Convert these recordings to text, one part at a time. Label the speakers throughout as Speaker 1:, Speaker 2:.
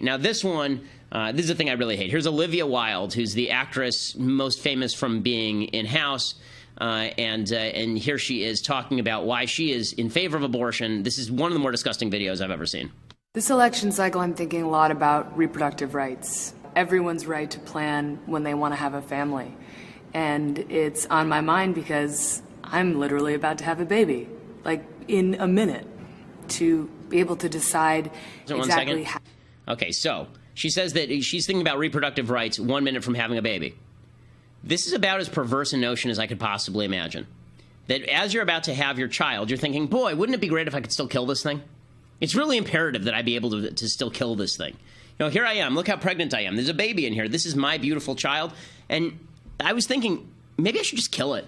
Speaker 1: Now, this one, this is the thing I really hate. Here's Olivia Wilde, who's the actress most famous from being in House. And here she is talking about why she is in favor of abortion. This is one of the more disgusting videos I've ever seen.
Speaker 2: This election cycle, I'm thinking a lot about reproductive rights. Everyone's right to plan when they want to have a family. And it's on my mind because I'm literally about to have a baby, like in a minute, to be able to decide exactly how.
Speaker 1: Okay, so she says that she's thinking about reproductive rights 1 minute from having a baby. This is about as perverse a notion as I could possibly imagine. That as you're about to have your child, you're thinking, boy, wouldn't it be great if I could still kill this thing? It's really imperative that I be able to still kill this thing. You know, here I am. Look how pregnant I am. There's a baby in here. This is my beautiful child. And I was thinking, maybe I should just kill it.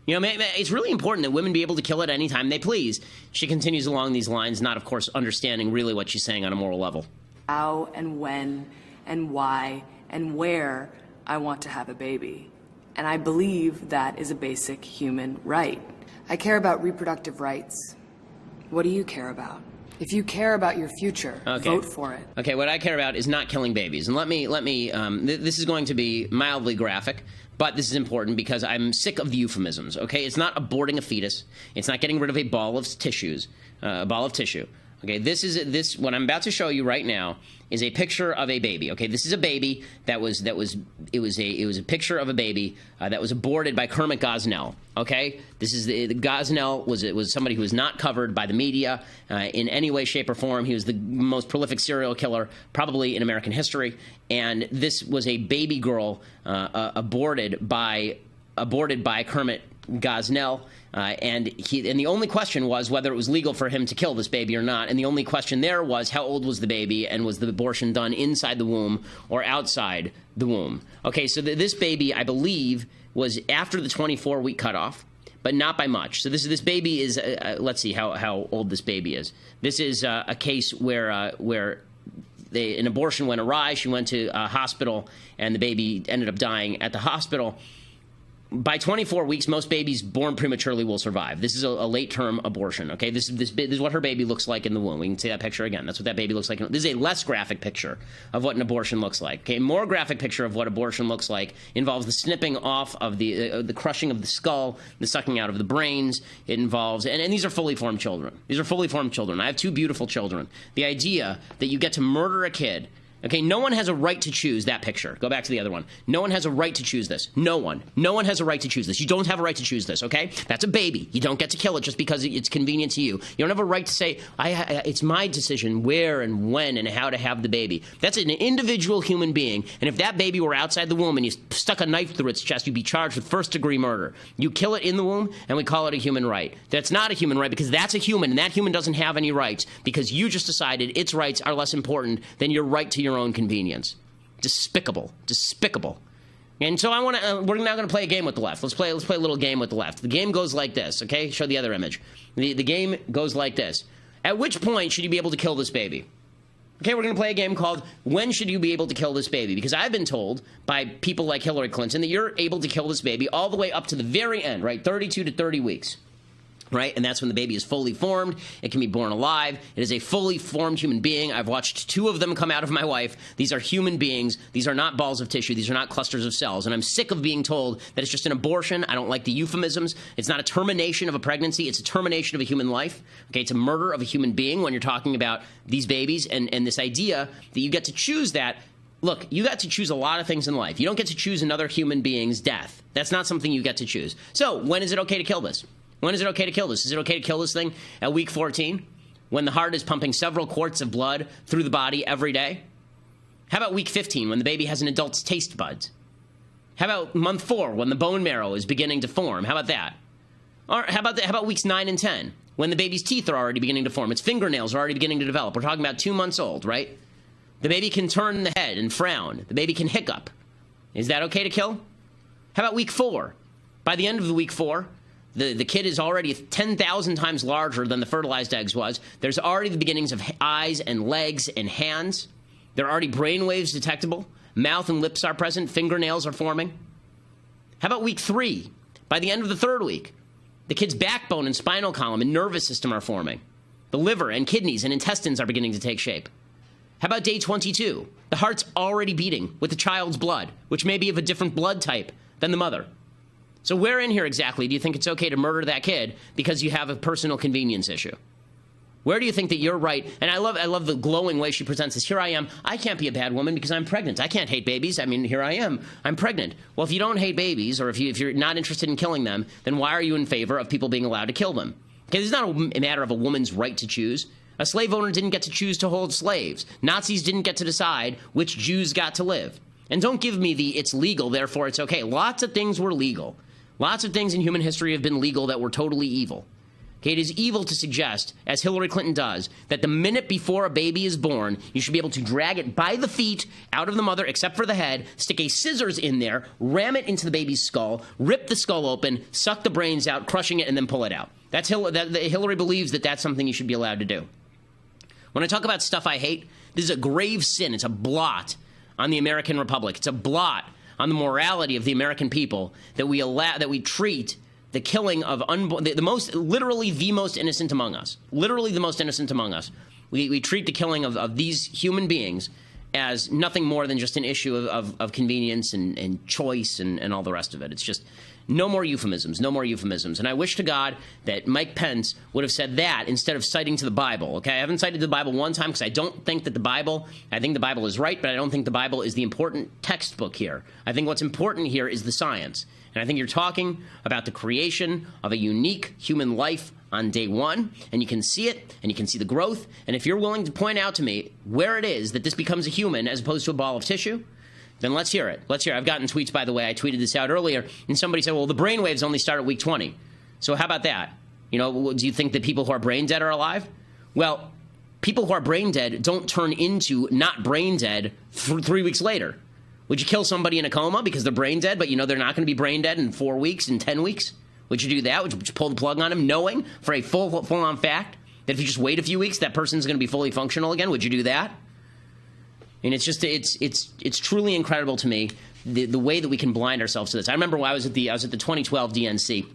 Speaker 1: You know, it's really important that women be able to kill it anytime they please. She continues along these lines, not, of course, understanding really what she's saying on a moral level.
Speaker 2: How and when and why and where I want to have a baby. And I believe that is a basic human right. I care about reproductive rights. What do you care about? If you care about your future, vote for it.
Speaker 1: Okay, what I care about is not killing babies. And this is going to be mildly graphic, but this is important because I'm sick of the euphemisms, okay? It's not aborting a fetus. It's not getting rid of a ball of tissue. Okay, what I'm about to show you right now is a picture of a baby. Okay, this is a baby it was a picture of a baby that was aborted by Kermit Gosnell. Okay, this is the Gosnell was somebody who was not covered by the media in any way, shape, or form. He was the most prolific serial killer probably in American history, and this was a baby girl aborted by Kermit Gosnell. And the only question was whether it was legal for him to kill this baby or not. And the only question there was how old was the baby, and was the abortion done inside the womb or outside the womb? Okay, so this baby, I believe, was after the 24-week cutoff, but not by much. So this baby is, let's see how old this baby is. This is a case where an abortion went awry. She went to a hospital, and the baby ended up dying at the hospital. By 24 weeks, most babies born prematurely will survive. This is a late-term abortion, okay? This is what her baby looks like in the womb. We can see that picture again. That's what that baby looks like. This is a less graphic picture of what an abortion looks like, okay? A more graphic picture of what abortion looks like involves the snipping off of the crushing of the skull, the sucking out of the brains. It involves, and these are fully formed children. These are fully formed children. I have 2 beautiful children. The idea that you get to murder a kid. Okay, no one has a right to choose that picture. Go back to the other one. No one has a right to choose this. No one. No one has a right to choose this. You don't have a right to choose this, okay? That's a baby. You don't get to kill it just because it's convenient to you. You don't have a right to say, it's my decision where and when and how to have the baby. That's an individual human being, and if that baby were outside the womb and you stuck a knife through its chest, you'd be charged with first-degree murder. You kill it in the womb, and we call it a human right. That's not a human right because that's a human, and that human doesn't have any rights because you just decided its rights are less important than your right to your own convenience. Despicable. And so we're now going to play a game with the left. Let's play a little game with the left. The game goes like this, okay? Show the other image. The game goes like this. At which point should you be able to kill this baby? Okay, we're going to play a game called When Should You Be Able to Kill This Baby? Because I've been told by people like Hillary Clinton that you're able to kill this baby all the way up to the very end, right? 32 to 30 weeks. Right? And that's when the baby is fully formed. It can be born alive. It is a fully formed human being. I've watched 2 of them come out of my wife. These are human beings. These are not balls of tissue. These are not clusters of cells. And I'm sick of being told that it's just an abortion. I don't like the euphemisms. It's not a termination of a pregnancy. It's a termination of a human life. Okay, it's a murder of a human being when you're talking about these babies and this idea that you get to choose that. Look, you got to choose a lot of things in life. You don't get to choose another human being's death. That's not something you get to choose. So when is it okay to kill this? When is it okay to kill this? Is it okay to kill this thing at week 14 when the heart is pumping several quarts of blood through the body every day? How about week 15 when the baby has an adult's taste buds? How about month 4 when the bone marrow is beginning to form? How about that? Or how about weeks 9 and 10 when the baby's teeth are already beginning to form? Its fingernails are already beginning to develop. We're talking about 2 months old, right? The baby can turn the head and frown. The baby can hiccup. Is that okay to kill? How about week 4? By the end of the week 4, the kid is already 10,000 times larger than the fertilized eggs was. There's already the beginnings of eyes and legs and hands. There are already brain waves detectable. Mouth and lips are present. Fingernails are forming. How about week 3? By the end of the 3rd week, the kid's backbone and spinal column and nervous system are forming. The liver and kidneys and intestines are beginning to take shape. How about day 22? The heart's already beating with the child's blood, which may be of a different blood type than the mother. So where in here exactly do you think it's okay to murder that kid because you have a personal convenience issue? Where do you think that you're right? And I love the glowing way she presents this. Here I am. I can't be a bad woman because I'm pregnant. I can't hate babies. I mean, here I am. I'm pregnant. Well, if you don't hate babies, or if you're not interested in killing them, then why are you in favor of people being allowed to kill them? Because it's not a matter of a woman's right to choose. A slave owner didn't get to choose to hold slaves. Nazis didn't get to decide which Jews got to live. And don't give me the it's legal, therefore it's okay. Lots of things were legal. Lots of things in human history have been legal that were totally evil. Okay, it is evil to suggest, as Hillary Clinton does, that the minute before a baby is born, you should be able to drag it by the feet out of the mother, except for the head, stick a scissors in there, ram it into the baby's skull, rip the skull open, suck the brains out, crushing it, and then pull it out. Hillary believes that that's something you should be allowed to do. When I talk about stuff I hate, this is a grave sin. It's a blot on the American Republic. It's a blot on the morality of the American people that we treat the killing of literally the most innocent among us. Literally the most innocent among us. We treat the killing of these human beings as nothing more than just an issue of convenience and choice and all the rest of it. It's just no more euphemisms, no more euphemisms. And I wish to God that Mike Pence would have said that instead of citing to the Bible, okay? I haven't cited the Bible one time because I don't think that I think the Bible is right, but I don't think the Bible is the important textbook here. I think what's important here is the science. And I think you're talking about the creation of a unique human life on day one, and you can see it, and you can see the growth. And if you're willing to point out to me where it is that this becomes a human as opposed to a ball of tissue, then let's hear it. Let's hear it. I've gotten tweets, by the way. I tweeted this out earlier, and somebody said, well, the brainwaves only start at week 20. So how about that? You know, do you think that people who are brain dead are alive? Well, people who are brain dead don't turn into not brain dead 3 weeks later. Would you kill somebody in a coma because they're brain dead, but you know they're not going to be brain dead in 4 weeks, in 10 weeks? Would you do that? Would you pull the plug on them, knowing for a full-on fact that if you just wait a few weeks, that person's going to be fully functional again? Would you do that? And it's just it's truly incredible to me the way that we can blind ourselves to this. I remember when I was at the 2012 DNC,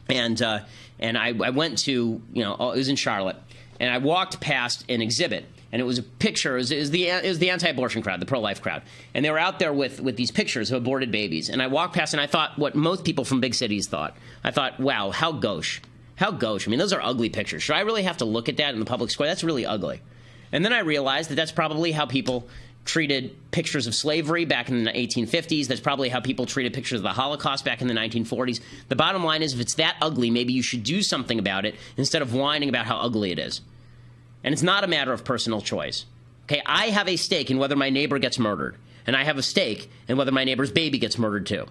Speaker 1: and I went to, you know, it was in Charlotte, and I walked past an exhibit. And it was a picture. It was the anti-abortion crowd, the pro-life crowd, and they were out there with these pictures of aborted babies. And I walked past, and I thought what most people from big cities thought. I thought, wow, how gauche, how gauche. I mean, those are ugly pictures. Should I really have to look at that in the public square? That's really ugly. And then I realized that that's probably how people treated pictures of slavery back in the 1850s. That's probably how people treated pictures of the Holocaust back in the 1940s. The bottom line is, if it's that ugly, maybe you should do something about it instead of whining about how ugly it is. And it's not a matter of personal choice. Okay, I have a stake in whether my neighbor gets murdered, and I have a stake in whether my neighbor's baby gets murdered too.